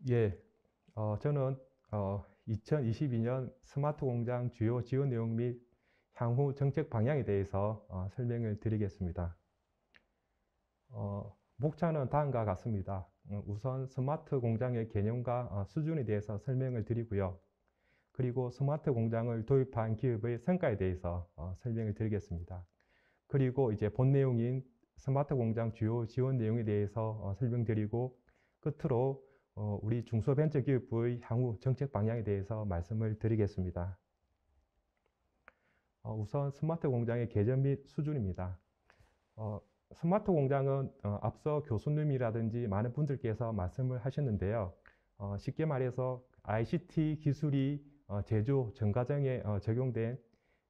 예, 저는 2022년 스마트 공장 주요 지원 내용 및 향후 정책 방향에 대해서 설명을 드리겠습니다. 목차는 다음과 같습니다. 우선 스마트 공장의 개념과 수준에 대해서 설명을 드리고요. 그리고 스마트 공장을 도입한 기업의 성과에 대해서 설명을 드리겠습니다. 그리고 이제 본 내용인 스마트 공장 주요 지원 내용에 대해서 설명드리고 끝으로 우리 중소벤처기업부의 향후 정책 방향에 대해서 말씀을 드리겠습니다. 우선 스마트 공장의 개념 및 수준입니다. 어, 스마트 공장은 앞서 교수님이라든지 많은 분들께서 말씀을 하셨는데요. 쉽게 말해서 ICT 기술이 제조 전 과정에 적용된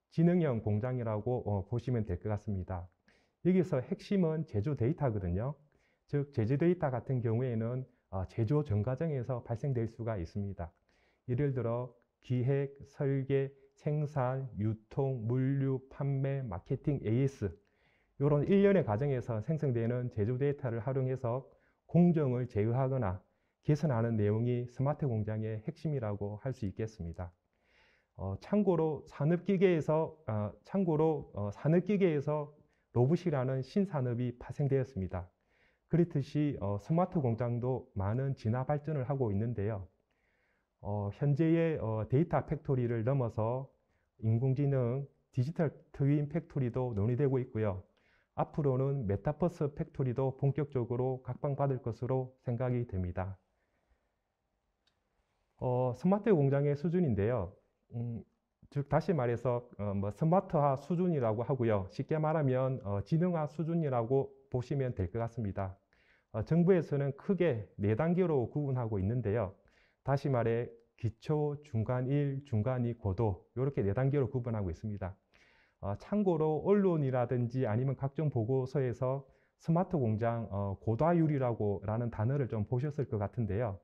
지능형 공장이라고 보시면 될 것 같습니다. 여기서 핵심은 제조 데이터거든요. 즉 제조 데이터 같은 경우에는 제조 전 과정에서 발생될 수가 있습니다. 예를 들어 기획, 설계, 생산, 유통, 물류, 판매, 마케팅, AS 이런 일련의 과정에서 생성되는 제조 데이터를 활용해서 공정을 제어하거나 개선하는 내용이 스마트 공장의 핵심이라고 할 수 있겠습니다. 참고로 산업기계에서 로봇이라는 신산업이 파생되었습니다. 그렇듯이 스마트 공장도 많은 진화 발전을 하고 있는데요. 현재의 데이터 팩토리를 넘어서 인공지능, 디지털 트윈 팩토리도 논의되고 있고요. 앞으로는 메타버스 팩토리도 본격적으로 각광받을 것으로 생각이 됩니다. 스마트 공장의 수준인데요. 즉 다시 말해서 스마트화 수준이라고 하고요. 쉽게 말하면 지능화 수준이라고 보시면 될 것 같습니다. 정부에서는 크게 4단계로 구분하고 있는데요. 다시 말해 기초, 중간 1, 중간 2, 고도 이렇게 4단계로 구분하고 있습니다. 참고로 언론이라든지 아니면 각종 보고서에서 스마트 공장 고도화율이라고 라는 단어를 좀 보셨을 것 같은데요.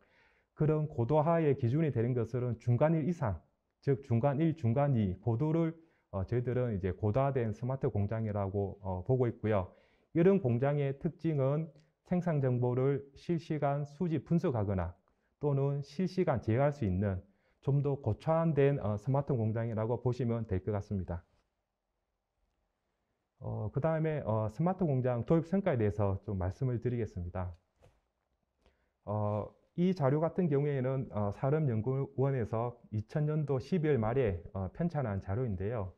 그런 고도화의 기준이 되는 것은 중간 1 이상, 즉 중간 1, 중간 2, 고도를 저희들은 이제 고도화된 스마트 공장이라고 보고 있고요. 이런 공장의 특징은 생산 정보를 실시간 수집 분석하거나 또는 실시간 제어할 수 있는 좀 더 고차원된 스마트 공장이라고 보시면 될 것 같습니다. 그 다음에 스마트 공장 도입 성과에 대해서 좀 말씀을 드리겠습니다. 이 자료 같은 경우에는 산업연구원에서 2000년도 12월 말에 편찬한 자료인데요.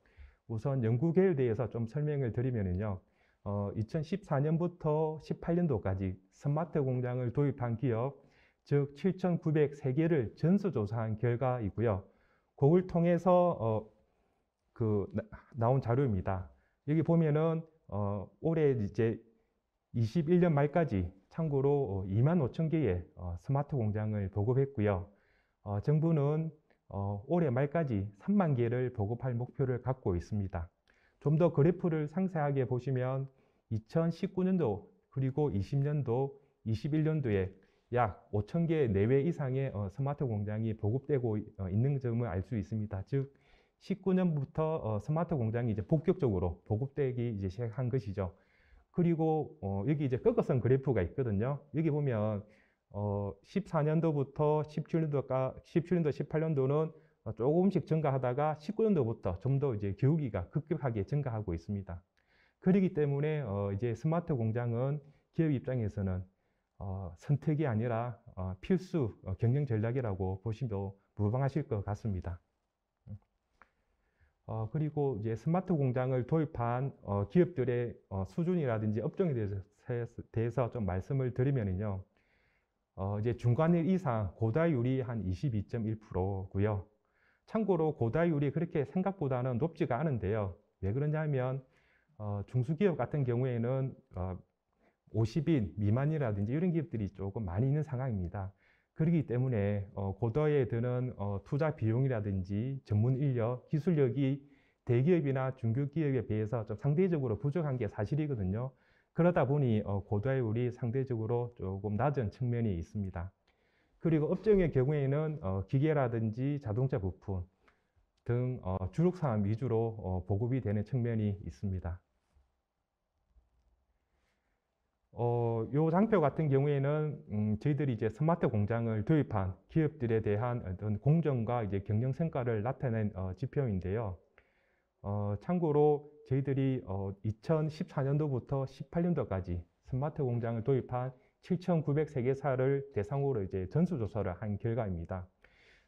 우선 연구 계획에 대해서 좀 설명을 드리면요. 2014년부터 18년도까지 스마트 공장을 도입한 기업, 즉 7,903개를 전수조사한 결과이고요. 그걸 통해서 나온 자료입니다. 여기 보면은 올해 이제 21년 말까지 참고로 2만 5천 개의 스마트 공장을 보급했고요. 정부는 올해 말까지 3만 개를 보급할 목표를 갖고 있습니다. 좀 더 그래프를 상세하게 보시면 2019년도 그리고 20년도, 21년도에 약 5천 개 내외 이상의 스마트 공장이 보급되고 있는 점을 알 수 있습니다. 즉 19년부터 스마트 공장이 이제 본격적으로 보급되기 이제 시작한 것이죠. 그리고 여기 이제 꺾어선 그래프가 있거든요. 여기 보면 14년도부터 17년도, 18년도는 조금씩 증가하다가 19년도부터 좀 더 이제 기울기가 급격하게 증가하고 있습니다. 그렇기 때문에 이제 스마트 공장은 기업 입장에서는 선택이 아니라 필수 경영 전략이라고 보시면 무방하실 것 같습니다. 그리고 이제 스마트 공장을 도입한 기업들의 수준이라든지 업종에 대해서 좀 말씀을 드리면요. 이제 중간일 이상 고다율이 한 22.1%고요. 참고로 고다율이 그렇게 생각보다는 높지가 않은데요. 왜 그러냐면 중소기업 같은 경우에는 50인 미만이라든지 이런 기업들이 조금 많이 있는 상황입니다. 그렇기 때문에 고도에 드는 투자 비용이라든지 전문 인력, 기술력이 대기업이나 중소기업에 비해서 좀 상대적으로 부족한 게 사실이거든요. 그러다 보니 고도율이 상대적으로 조금 낮은 측면이 있습니다. 그리고 업종의 경우에는 기계라든지 자동차 부품 등 주력사업 위주로 보급이 되는 측면이 있습니다. 요 장표 같은 경우에는 저희들이 이제 스마트 공장을 도입한 기업들에 대한 어떤 공정과 이제 경영 성과를 나타낸 지표인데요. 참고로 저희들이 2014년도부터 18년도까지 스마트 공장을 도입한 7,903개사를 대상으로 이제 전수조사를 한 결과입니다.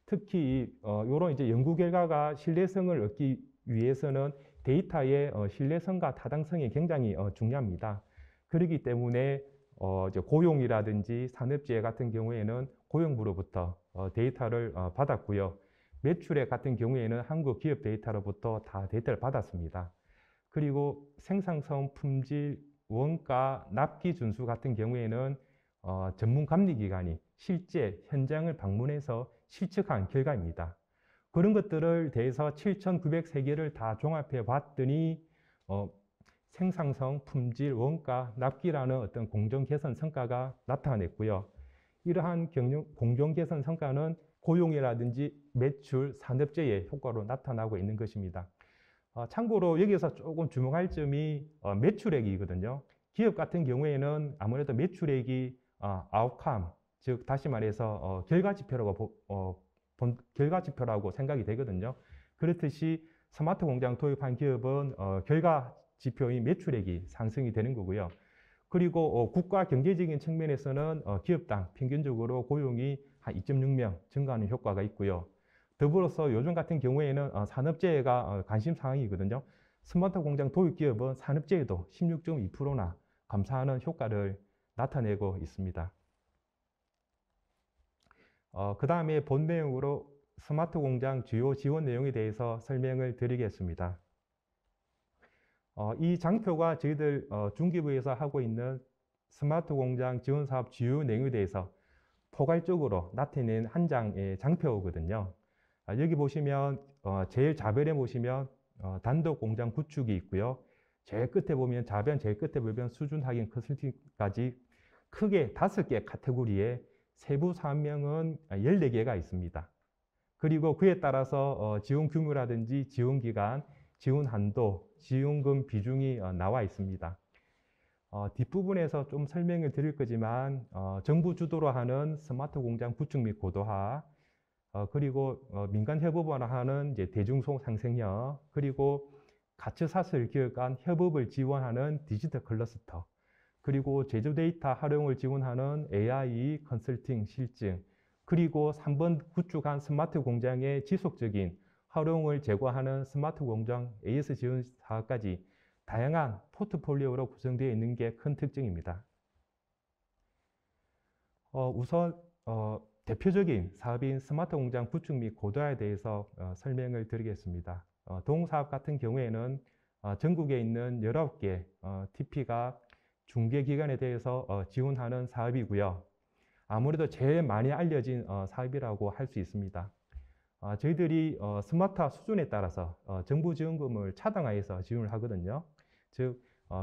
특히 이런 이제 연구 결과가 신뢰성을 얻기 위해서는 데이터의 신뢰성과 타당성이 굉장히 중요합니다. 그렇기 때문에 이제 고용이라든지 산업재해 같은 경우에는 고용부로부터 데이터를 받았고요. 매출액 같은 경우에는 한국 기업 데이터로부터 다 데이터를 받았습니다. 그리고 생산성, 품질, 원가, 납기 준수 같은 경우에는 전문 감리기관이 실제 현장을 방문해서 실측한 결과입니다. 그런 것들을 대해서 7,903개를 다 종합해 봤더니 생산성, 품질, 원가, 납기라는 어떤 공정 개선 성과가 나타냈고요. 이러한 공정 개선 성과는 고용이라든지 매출, 산업재해 효과로 나타나고 있는 것입니다. 참고로 여기서 조금 주목할 점이 매출액이거든요. 기업 같은 경우에는 아무래도 매출액이 아웃컴, 즉 다시 말해서 결과 지표라고 생각이 되거든요. 그렇듯이 스마트 공장 도입한 기업은 결과 지표인 매출액이 상승이 되는 거고요. 그리고 국가 경제적인 측면에서는 기업당 평균적으로 고용이 한 2.6명 증가하는 효과가 있고요. 더불어서 요즘 같은 경우에는 산업재해가 관심 사항이거든요. 스마트 공장 도입 기업은 산업재해도 16.2%나 감소하는 효과를 나타내고 있습니다. 그 다음에 본 내용으로 스마트 공장 주요 지원 내용에 대해서 설명을 드리겠습니다. 이 장표가 저희들 중기부에서 하고 있는 스마트 공장 지원 사업 주요 내용에 대해서 포괄적으로 나타낸 한 장의 장표거든요. 여기 보시면 제일 좌변에 보시면 단독 공장 구축이 있고요. 제일 끝에 보면 좌변 제일 끝에 보면 수준 확인 컨설팅까지 크게 5개 카테고리에 세부 사업명은 14개가 있습니다. 그리고 그에 따라서 지원 규모라든지 지원 기간, 지원 한도, 지원금 비중이 나와 있습니다. 뒷부분에서 좀 설명을 드릴 거지만 정부 주도로 하는 스마트 공장 구축 및 고도화, 그리고 민간 협업을 하는 이제 대중속 상생형, 그리고 가처사설 기업 간 협업을 지원하는 디지털 클러스터, 그리고 제조 데이터 활용을 지원하는 AI 컨설팅 실증, 그리고 3번 구축한 스마트 공장의 지속적인 활용을 제고하는 스마트 공장 AS 지원 사업까지 다양한 포트폴리오로 구성되어 있는 게 큰 특징입니다. 우선 대표적인 사업인 스마트 공장 구축 및 고도화에 대해서 설명을 드리겠습니다. 동사업 같은 경우에는 전국에 있는 19개 TP가 중개기관에 대해서 지원하는 사업이고요. 아무래도 제일 많이 알려진 사업이라고 할 수 있습니다. 저희들이 스마트화 수준에 따라서 정부 지원금을 차등화해서 지원을 하거든요. 즉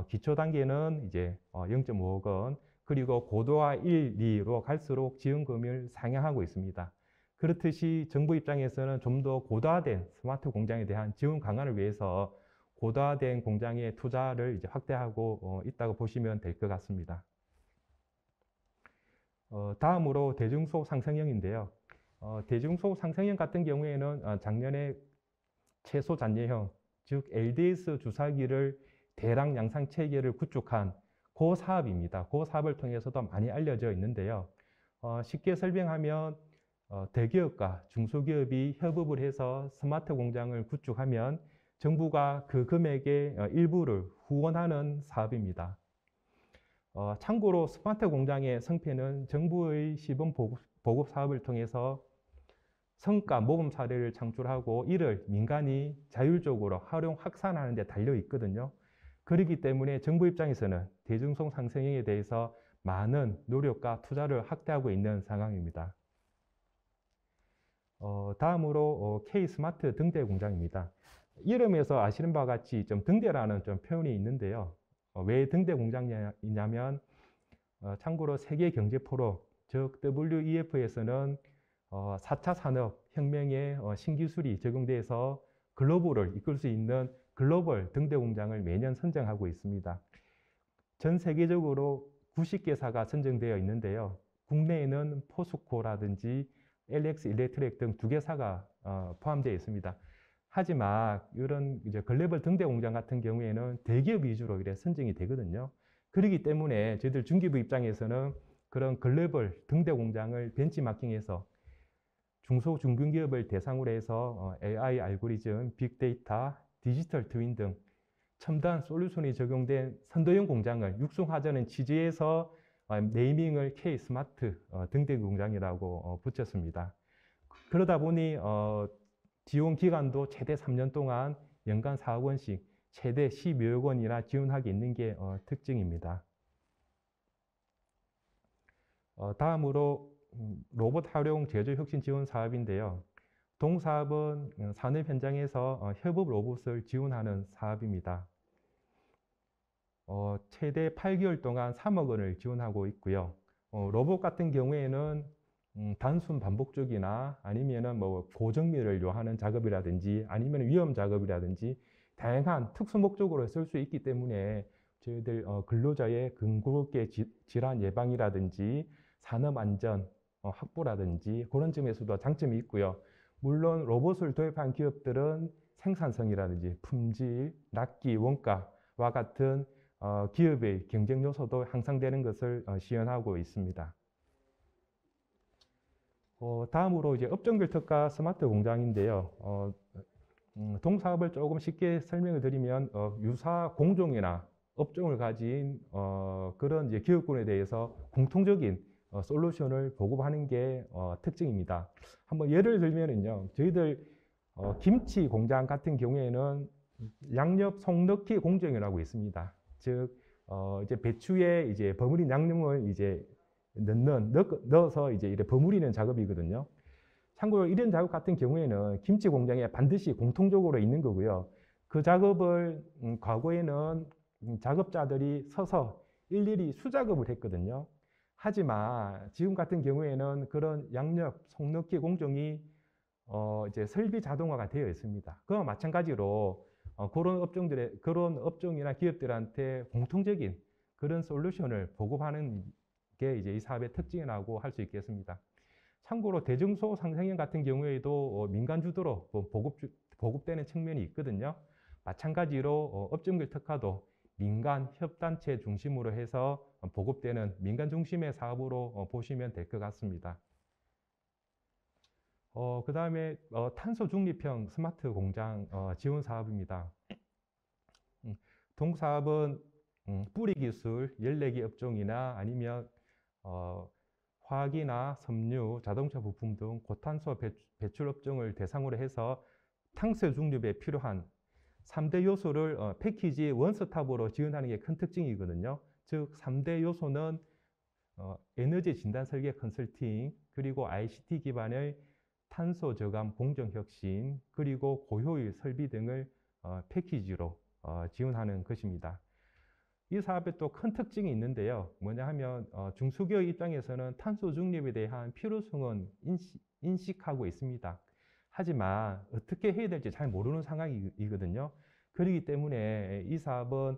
기초 단계는 이제 0.5억 원, 그리고 고도화 1, 2로 갈수록 지원금을 상향하고 있습니다. 그렇듯이 정부 입장에서는 좀 더 고도화된 스마트 공장에 대한 지원 강화를 위해서 고도화된 공장의 투자를 이제 확대하고 있다고 보시면 될 것 같습니다. 다음으로 대중소 상생형인데요. 대중소 상생형 같은 경우에는 작년에 최소 잔여형, 즉 LDS 주사기를 대량 양산 체계를 구축한 그 사업입니다. 그 사업을 통해서도 많이 알려져 있는데요. 쉽게 설명하면 대기업과 중소기업이 협업을 해서 스마트 공장을 구축하면 정부가 그 금액의 일부를 후원하는 사업입니다. 참고로 스마트 공장의 성패는 정부의 시범 보급 사업을 통해서 성과 모범 사례를 창출하고 이를 민간이 자율적으로 활용 확산하는 데 달려 있거든요. 그렇기 때문에 정부 입장에서는 대중성 상생에 대해서 많은 노력과 투자를 확대하고 있는 상황입니다. 다음으로 K스마트 등대 공장입니다. 이름에서 아시는 바와 같이 좀 등대라는 좀 표현이 있는데요. 왜 등대 공장이냐면 참고로 세계 경제 포럼, 즉 WEF에서는 4차 산업혁명의 신기술이 적용돼서 글로벌을 이끌 수 있는 글로벌 등대 공장을 매년 선정하고 있습니다. 전 세계적으로 90개사가 선정되어 있는데요. 국내에는 포스코라든지 LX 일렉트릭 등 2개사가 포함되어 있습니다. 하지만 이런 이제 글로벌 등대 공장 같은 경우에는 대기업 위주로 이래 선정이 되거든요. 그렇기 때문에 저희들 중기부 입장에서는 그런 글로벌 등대 공장을 벤치마킹해서 중소 중견기업을 대상으로 해서 AI 알고리즘, 빅데이터, 디지털 트윈 등 첨단 솔루션이 적용된 선도형 공장을 육성하자는 취지에서 네이밍을 K-스마트 등대 공장이라고 붙였습니다. 그러다 보니 지원 기간도 최대 3년 동안 연간 4억 원씩 최대 12억 원이나 지원하게 있는 게 특징입니다. 다음으로 로봇 활용 제조 혁신 지원 사업인데요. 동사업은 산업 현장에서 협업 로봇을 지원하는 사업입니다. 최대 8개월 동안 3억 원을 지원하고 있고요. 로봇 같은 경우에는 단순 반복적이나 아니면은 뭐 고정미를 요하는 작업이라든지 아니면 위험 작업이라든지 다양한 특수 목적으로 쓸 수 있기 때문에 저희들 근로자의 근골격 질환 예방이라든지 산업 안전 확보라든지 그런 점에서도 장점이 있고요. 물론 로봇을 도입한 기업들은 생산성이라든지 품질, 납기, 원가와 같은 기업의 경쟁 요소도 향상되는 것을 시연하고 있습니다. 다음으로 이제 업종별 특화 스마트 공장인데요. 동사업을 조금 쉽게 설명을 드리면 유사 공종이나 업종을 가진 그런 이제 기업군에 대해서 공통적인 솔루션을 보급하는 게 특징입니다. 한번 예를 들면은요, 저희들 김치 공장 같은 경우에는 양념 속 넣기 공정이라고 있습니다. 즉 이제 배추에 이제 버무린 양념을 이제 넣어서 이제 이렇게 버무리는 작업이거든요. 참고로 이런 작업 같은 경우에는 김치 공장에 반드시 공통적으로 있는 거고요. 그 작업을 과거에는 작업자들이 서서 일일이 수작업을 했거든요. 하지만 지금 같은 경우에는 그런 양력 속넣기 공정이 이제 설비 자동화가 되어 있습니다. 그와 마찬가지로 그런 업종이나 기업들한테 공통적인 그런 솔루션을 보급하는 게 이제 이 사업의 특징이라고 할 수 있겠습니다. 참고로 대중소 상생형 같은 경우에도 민간 주도로 보급되는 측면이 있거든요. 마찬가지로 업종별 특화도 민간 협단체 중심으로 해서 보급되는 민간 중심의 사업으로 보시면 될 것 같습니다. 그 다음에 탄소 중립형 스마트 공장 지원 사업입니다. 동사업은 뿌리 기술, 열내기 업종이나 아니면 화학이나 섬유, 자동차 부품 등 고탄소 배출 업종을 대상으로 해서 탄소 중립에 필요한 3대 요소를 패키지 원스톱으로 지원하는 게 큰 특징이거든요. 즉 3대 요소는 에너지 진단 설계 컨설팅, 그리고 ICT 기반의 탄소 저감 공정 혁신, 그리고 고효율 설비 등을 패키지로 지원하는 것입니다. 이 사업에 또 큰 특징이 있는데요. 뭐냐 하면 중소기업 입장에서는 탄소 중립에 대한 필요성은 인식하고 있습니다. 하지만 어떻게 해야 될지 잘 모르는 상황이거든요. 그렇기 때문에 이 사업은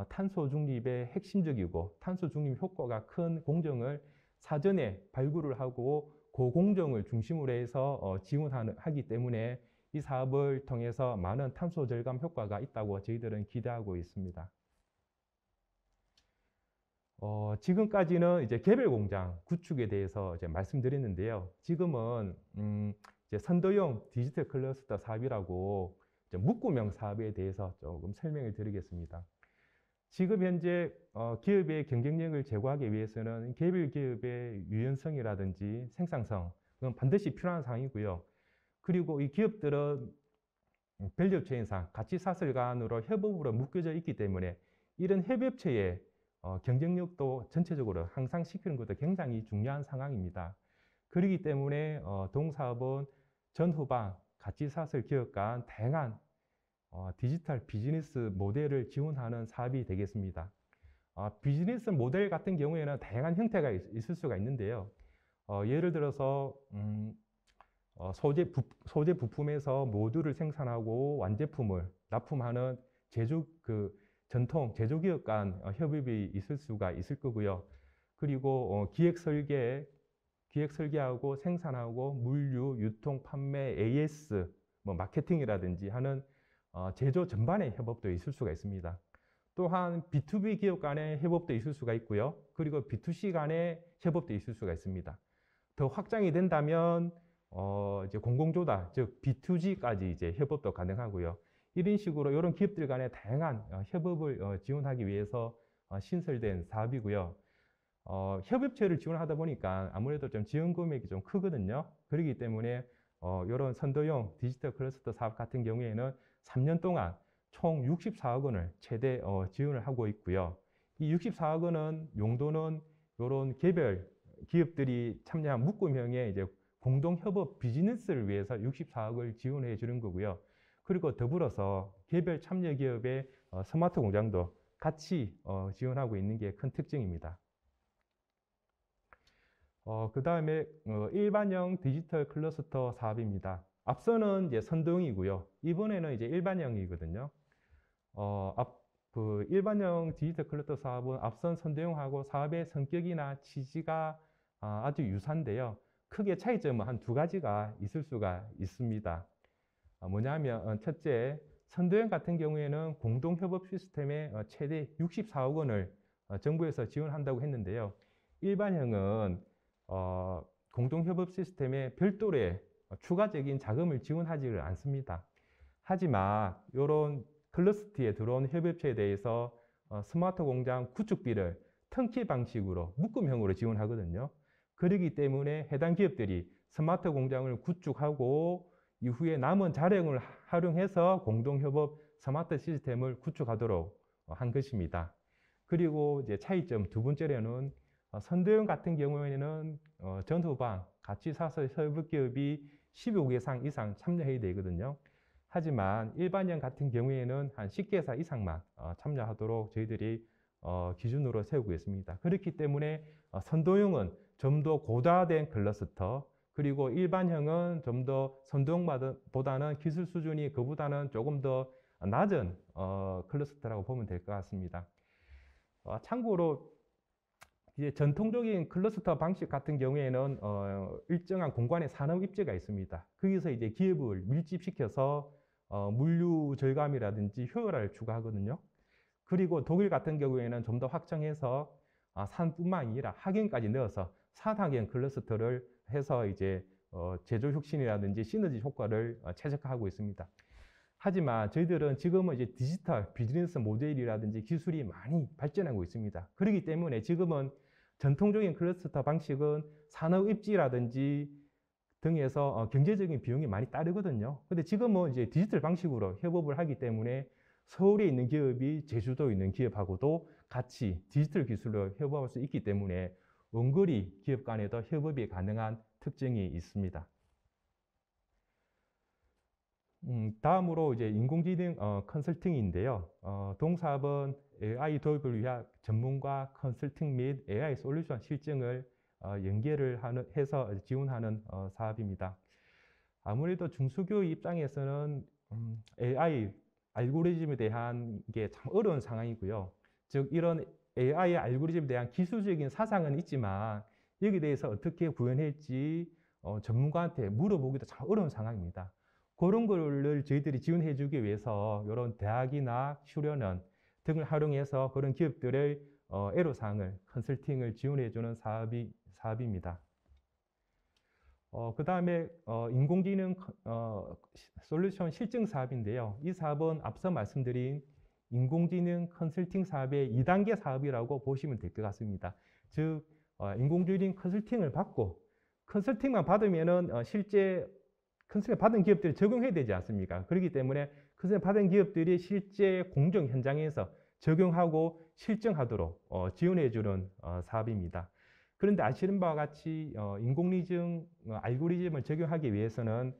탄소 중립의 핵심적이고 탄소 중립 효과가 큰 공정을 사전에 발굴을 하고 그 공정을 중심으로 해서 지원하기 때문에 이 사업을 통해서 많은 탄소 절감 효과가 있다고 저희들은 기대하고 있습니다. 지금까지는 이제 개별 공장 구축에 대해서 이제 말씀드렸는데요. 지금은 이제 선도형 디지털 클러스터 사업이라고 이제 묶음형 사업에 대해서 조금 설명을 드리겠습니다. 지금 현재 기업의 경쟁력을 제고하기 위해서는 개별 기업의 유연성이라든지 생산성, 그건 반드시 필요한 사항이고요. 그리고 이 기업들은 밸류체인상 가치 사슬간으로 협업으로 묶여져 있기 때문에 이런 협업체의 경쟁력도 전체적으로 향상시키는 것도 굉장히 중요한 상황입니다. 그렇기 때문에 동사업은 전후방 가치사슬 기업 간 다양한 디지털 비즈니스 모델을 지원하는 사업이 되겠습니다. 비즈니스 모델 같은 경우에는 다양한 형태가 있을 수가 있는데요. 예를 들어서 소재 부품에서 모듈을 생산하고 완제품을 납품하는 전통 제조기업 간 협업이 있을 수가 있을 거고요. 그리고 기획 설계하고 생산하고 물류, 유통, 판매, AS, 뭐 마케팅이라든지 하는 제조 전반의 협업도 있을 수가 있습니다. 또한 B2B 기업 간의 협업도 있을 수가 있고요. 그리고 B2C 간의 협업도 있을 수가 있습니다. 더 확장이 된다면 이제 공공조달, 즉 B2G까지 이제 협업도 가능하고요. 이런 식으로 이런 기업들 간의 다양한 협업을 지원하기 위해서 신설된 사업이고요. 협업체를 지원하다 보니까 아무래도 좀 지원 금액이 좀 크거든요. 그렇기 때문에 이런 선도용 디지털 클러스터 사업 같은 경우에는 3년 동안 총 64억 원을 최대 지원을 하고 있고요. 이 64억 원은 용도는 이런 개별 기업들이 참여한 묶음형의 이제 공동협업 비즈니스를 위해서 64억을 지원해 주는 거고요. 그리고 더불어서 개별 참여 기업의 스마트 공장도 같이 지원하고 있는 게 큰 특징입니다. 그 다음에 일반형 디지털 클러스터 사업입니다. 앞서는 이제 선도형이고요. 이번에는 이제 일반형이거든요. 그 일반형 디지털 클러스터 사업은 앞선 선도형하고 사업의 성격이나 취지가 아주 유사한데요. 크게 차이점은 한 두 가지가 있을 수가 있습니다. 뭐냐면 첫째, 선도형 같은 경우에는 공동협업 시스템에 최대 64억 원을 정부에서 지원한다고 했는데요. 일반형은 공동협업 시스템에 별도의 추가적인 자금을 지원하지를 않습니다. 하지만 이런 클러스터에 들어온 협업체에 대해서 스마트 공장 구축비를 턴키 방식으로 묶음형으로 지원하거든요. 그렇기 때문에 해당 기업들이 스마트 공장을 구축하고 이후에 남은 자력을 활용해서 공동협업 스마트 시스템을 구축하도록 한 것입니다. 그리고 이제 차이점 두 번째로는 선도형 같은 경우에는 전후방 같이 사서 협업기업이 15개사 이상 참여해야 되거든요. 하지만 일반형 같은 경우에는 한 10개사 이상만 참여하도록 저희들이 기준으로 세우고 있습니다. 그렇기 때문에 선도형은 좀 더 고도화된 클러스터, 그리고 일반형은 좀 더 선도형보다는 기술 수준이 그보다는 조금 더 낮은 클러스터라고 보면 될 것 같습니다. 참고로 이제 전통적인 클러스터 방식 같은 경우에는 일정한 공간에 산업 입지가 있습니다. 거기서 이제 기업을 밀집시켜서 물류 절감이라든지 효율화를 추구하거든요. 그리고 독일 같은 경우에는 좀 더 확장해서 산뿐만 아니라 학연까지 넣어서 4학연 클러스터를 해서 이제 제조 혁신이라든지 시너지 효과를 최적화하고 있습니다. 하지만 저희들은 지금은 이제 디지털 비즈니스 모델이라든지 기술이 많이 발전하고 있습니다. 그렇기 때문에 지금은 전통적인 클러스터 방식은 산업 입지라든지 등에서 경제적인 비용이 많이 따르거든요. 근데 지금은 이제 디지털 방식으로 협업을 하기 때문에 서울에 있는 기업이 제주도에 있는 기업하고도 같이 디지털 기술로 협업할 수 있기 때문에 원거리 기업 간에도 협업이 가능한 특징이 있습니다. 다음으로 이제 인공지능 컨설팅인데요. 동사업은 AI 도입을 위한 전문가 컨설팅 및 AI 솔루션 실증을 연계를 해서 지원하는 사업입니다. 아무래도 중소기업 입장에서는 AI 알고리즘에 대한 게 참 어려운 상황이고요. 즉 이런 AI 알고리즘에 대한 기술적인 사상은 있지만 여기에 대해서 어떻게 구현할지 전문가한테 물어보기도 참 어려운 상황입니다. 그런 거를 저희들이 지원해 주기 위해서 이런 대학이나 수련원 등을 활용해서 그런 기업들의 애로사항을 컨설팅을 지원해 주는 사업입니다. 그 다음에 인공지능 솔루션 실증 사업인데요. 이 사업은 앞서 말씀드린 인공지능 컨설팅 사업의 2단계 사업이라고 보시면 될 것 같습니다. 즉 인공지능 컨설팅을 받고 컨설팅만 받으면은 실제 컨설팅 받은 기업들이 적용해야 되지 않습니까? 그렇기 때문에 컨설팅 받은 기업들이 실제 공정 현장에서 적용하고 실증하도록 지원해 주는 사업입니다. 그런데 아시는 바와 같이 인공지능 알고리즘을 적용하기 위해서는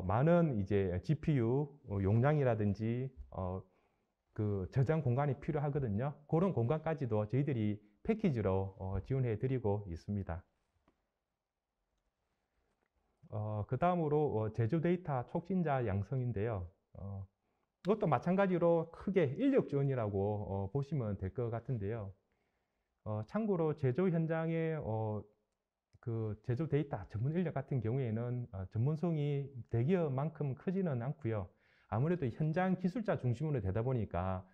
많은 이제 GPU 용량이라든지 그 저장 공간이 필요하거든요. 그런 공간까지도 저희들이 패키지로 지원해 드리고 있습니다. 그 다음으로 제조 데이터 촉진자 양성인데요. 이것도 마찬가지로 크게 인력 지원이라고 보시면 될 것 같은데요. 참고로 제조 현장에 그 제조 데이터 전문 인력 같은 경우에는 전문성이 대기업만큼 크지는 않고요. 아무래도 현장 기술자 중심으로 되다 보니까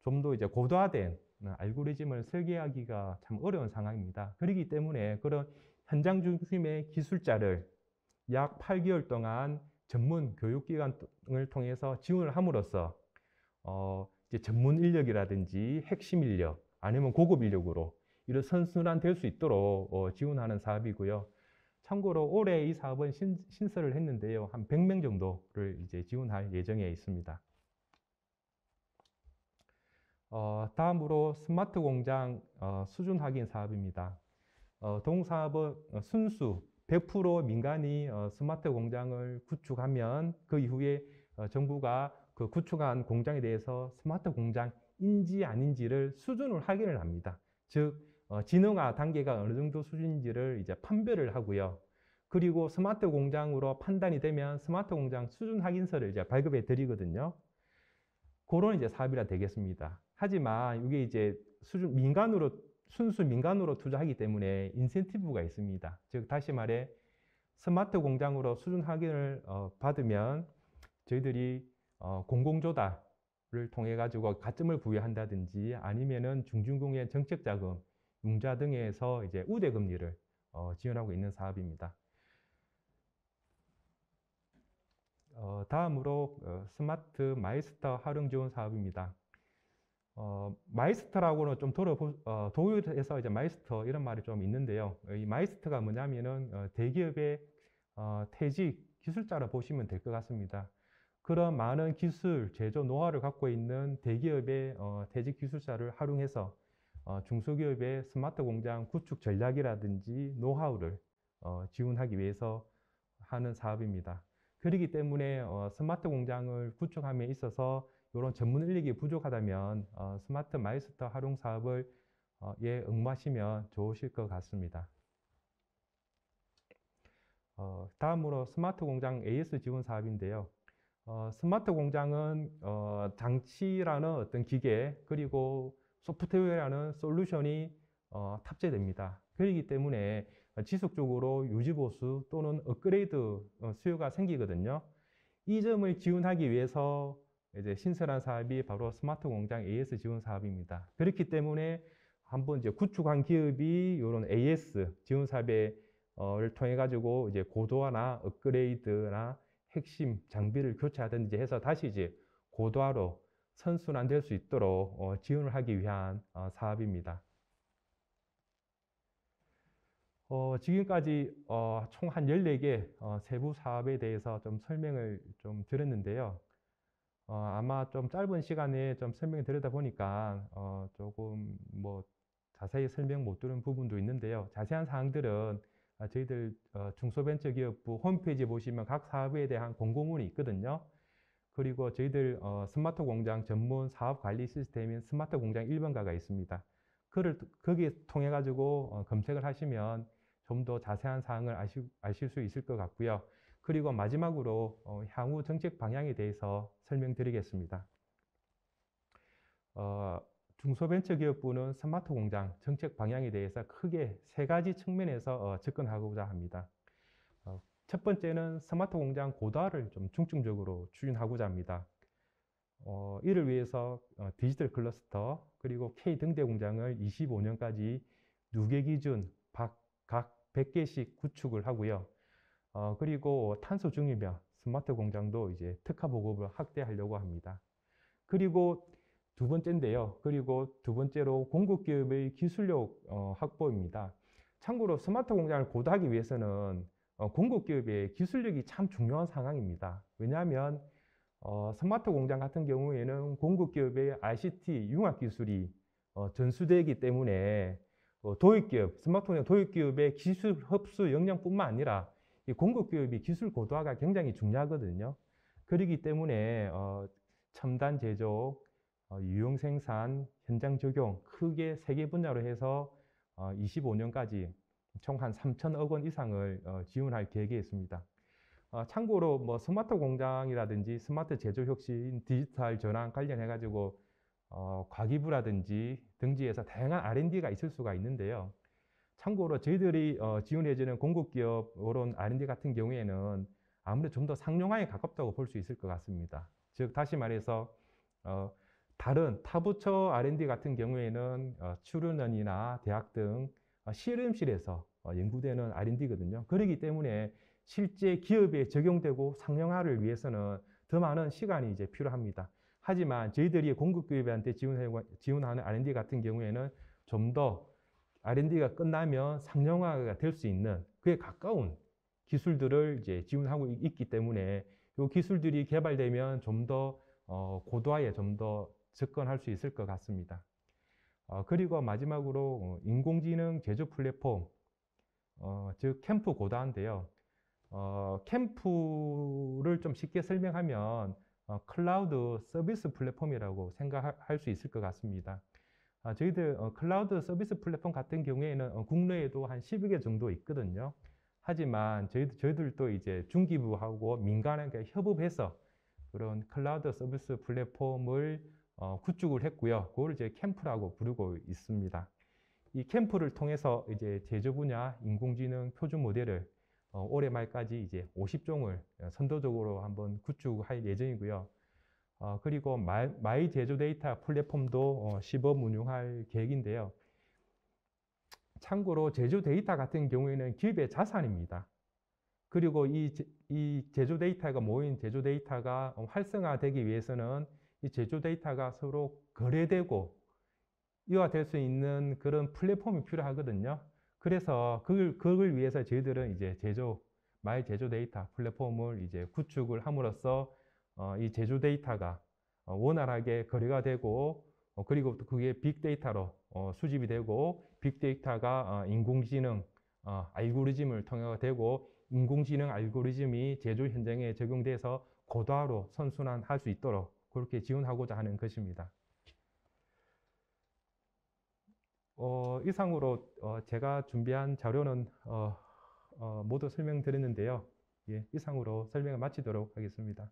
좀 더 이제 고도화된 알고리즘을 설계하기가 참 어려운 상황입니다. 그렇기 때문에 그런 현장 중심의 기술자를 약 8개월 동안 전문 교육기관을 통해서 지원을 함으로써 이제 전문 인력이라든지 핵심 인력 아니면 고급 인력으로 이런 선순환 될 수 있도록 지원하는 사업이고요. 참고로 올해 이 사업은 신설을 했는데요. 한 100명 정도를 이제 지원할 예정에 있습니다. 다음으로 스마트 공장 수준 확인 사업입니다. 동사업은 순수 100% 민간이 스마트 공장을 구축하면 그 이후에 정부가 그 구축한 공장에 대해서 스마트 공장인지 아닌지를 수준을 확인을 합니다. 즉 진흥화 단계가 어느 정도 수준인지를 이제 판별을 하고요. 그리고 스마트 공장으로 판단이 되면 스마트 공장 수준 확인서를 이제 발급해 드리거든요. 그런 이제 사업이라 되겠습니다. 하지만 이게 이제 순수 민간으로 투자하기 때문에 인센티브가 있습니다. 즉 다시 말해 스마트 공장으로 수준 확인을 받으면 저희들이 공공조달을 통해 가지고 가점을 부여한다든지 아니면은 중진공의 정책자금, 융자 등에서 이제 우대 금리를 지원하고 있는 사업입니다. 다음으로 스마트 마이스터 활용 지원 사업입니다. 마이스터라고는 좀 도율해서 이제 마이스터 이런 말이 좀 있는데요. 이 마이스터가 뭐냐면은 대기업의 퇴직 기술자로 보시면 될 것 같습니다. 그런 많은 기술, 제조 노하우를 갖고 있는 대기업의 퇴직 기술자를 활용해서 중소기업의 스마트 공장 구축 전략이라든지 노하우를 지원하기 위해서 하는 사업입니다. 그렇기 때문에 스마트 공장을 구축함에 있어서 이런 전문 인력이 부족하다면 스마트 마이스터 활용 사업을 응모하시면 좋으실 것 같습니다. 다음으로 스마트 공장 AS 지원 사업인데요. 스마트 공장은 장치라는 어떤 기계 그리고 소프트웨어라는 솔루션이 탑재됩니다. 그렇기 때문에 지속적으로 유지보수 또는 업그레이드 수요가 생기거든요. 이 점을 지원하기 위해서 이제 신설한 사업이 바로 스마트 공장 AS 지원 사업입니다. 그렇기 때문에 한번 이제 구축한 기업이 이런 AS 지원 사업을 통해 가지고 이제 고도화나 업그레이드나 핵심 장비를 교체하든지 해서 다시 이제 고도화로 선순환될 수 있도록 지원을 하기 위한 사업입니다. 지금까지 총 한 14개 세부 사업에 대해서 좀 설명을 좀 드렸는데요. 아마 좀 짧은 시간에 좀 설명을 드리다 보니까 조금 뭐 자세히 설명 못 드린 부분도 있는데요. 자세한 사항들은 저희들 중소벤처기업부 홈페이지 보시면 각 사업에 대한 공고문이 있거든요. 그리고 저희들 스마트 공장 전문 사업 관리 시스템인 스마트 공장 1번가가 있습니다. 거기에 통해 가지고 검색을 하시면 좀 더 자세한 사항을 아실 수 있을 것 같고요. 그리고 마지막으로 향후 정책 방향에 대해서 설명드리겠습니다. 중소벤처기업부는 스마트 공장 정책 방향에 대해서 크게 3가지 측면에서 접근하고자 합니다. 첫 번째는 스마트 공장 고도화를 좀 중점적으로 추진하고자 합니다. 이를 위해서 디지털 클러스터 그리고 K 등대 공장을 25년까지 누계 기준 각 100개씩 구축을 하고요. 그리고 탄소 중립형 스마트 공장도 이제 특화 보급을 확대하려고 합니다. 그리고 두 번째로 공급 기업의 기술력 확보입니다. 참고로 스마트 공장을 고도하기 위해서는 공급 기업의 기술력이 참 중요한 상황입니다. 왜냐하면 스마트 공장 같은 경우에는 공급 기업의 ICT 융합 기술이 전수되기 때문에 스마트 공장 도입 기업의 기술 흡수 역량뿐만 아니라 이 공급 기업이 기술 고도화가 굉장히 중요하거든요. 그렇기 때문에 첨단 제조, 유용 생산, 현장 적용 크게 3개 분야로 해서 25년까지 총 한 3천억 원 이상을 지원할 계획에 있습니다. 참고로 뭐 스마트 공장이라든지 스마트 제조 혁신, 디지털 전환 관련해 가지고 과기부라든지 등지에서 다양한 R&D가 있을 수가 있는데요. 참고로 저희들이 지원해주는 공급기업 이런 R&D 같은 경우에는 아무래도 좀 더 상용화에 가깝다고 볼 수 있을 것 같습니다. 즉 다시 말해서 다른 타부처 R&D 같은 경우에는 출연원이나 대학 등 실험실에서 연구되는 R&D거든요. 그렇기 때문에 실제 기업에 적용되고 상용화를 위해서는 더 많은 시간이 이제 필요합니다. 하지만 저희들이 공급기업한테 지원하는 R&D 같은 경우에는 좀 더 R&D가 끝나면 상용화가 될 수 있는 그에 가까운 기술들을 이제 지원하고 있기 때문에 이 기술들이 개발되면 좀 더 고도화에 좀 더 접근할 수 있을 것 같습니다. 그리고 마지막으로 인공지능 제조 플랫폼, 즉 캠프 고도화인데요. 캠프를 좀 쉽게 설명하면 클라우드 서비스 플랫폼이라고 생각할 수 있을 것 같습니다. 저희들 클라우드 서비스 플랫폼 같은 경우에는 국내에도 한 10여 개 정도 있거든요. 하지만 저희들도 이제 중기부하고 민간하게 협업해서 그런 클라우드 서비스 플랫폼을 구축을 했고요. 그걸 이제 캠프라고 부르고 있습니다. 이 캠프를 통해서 이제 제조 분야 인공지능 표준 모델을 올해 말까지 이제 50종을 선도적으로 한번 구축할 예정이고요. 그리고 마이 제조 데이터 플랫폼도 시범 운용할 계획인데요. 참고로 제조 데이터 같은 경우에는 기업의 자산입니다. 그리고 이 제조 데이터가 모인 제조 데이터가 활성화되기 위해서는 이 제조 데이터가 서로 거래되고 이와될 수 있는 그런 플랫폼이 필요하거든요. 그래서 그걸 위해서 저희들은 이제 마이 제조 데이터 플랫폼을 이제 구축을 함으로써 이 제조 데이터가 원활하게 거래가 되고 그리고 그게 빅데이터로 수집이 되고 빅데이터가 인공지능 알고리즘을 통해가 되고 인공지능 알고리즘이 제조 현장에 적용돼서 고도화로 선순환할 수 있도록 그렇게 지원하고자 하는 것입니다. 이상으로 제가 준비한 자료는 모두 설명드렸는데요. 예, 이상으로 설명을 마치도록 하겠습니다.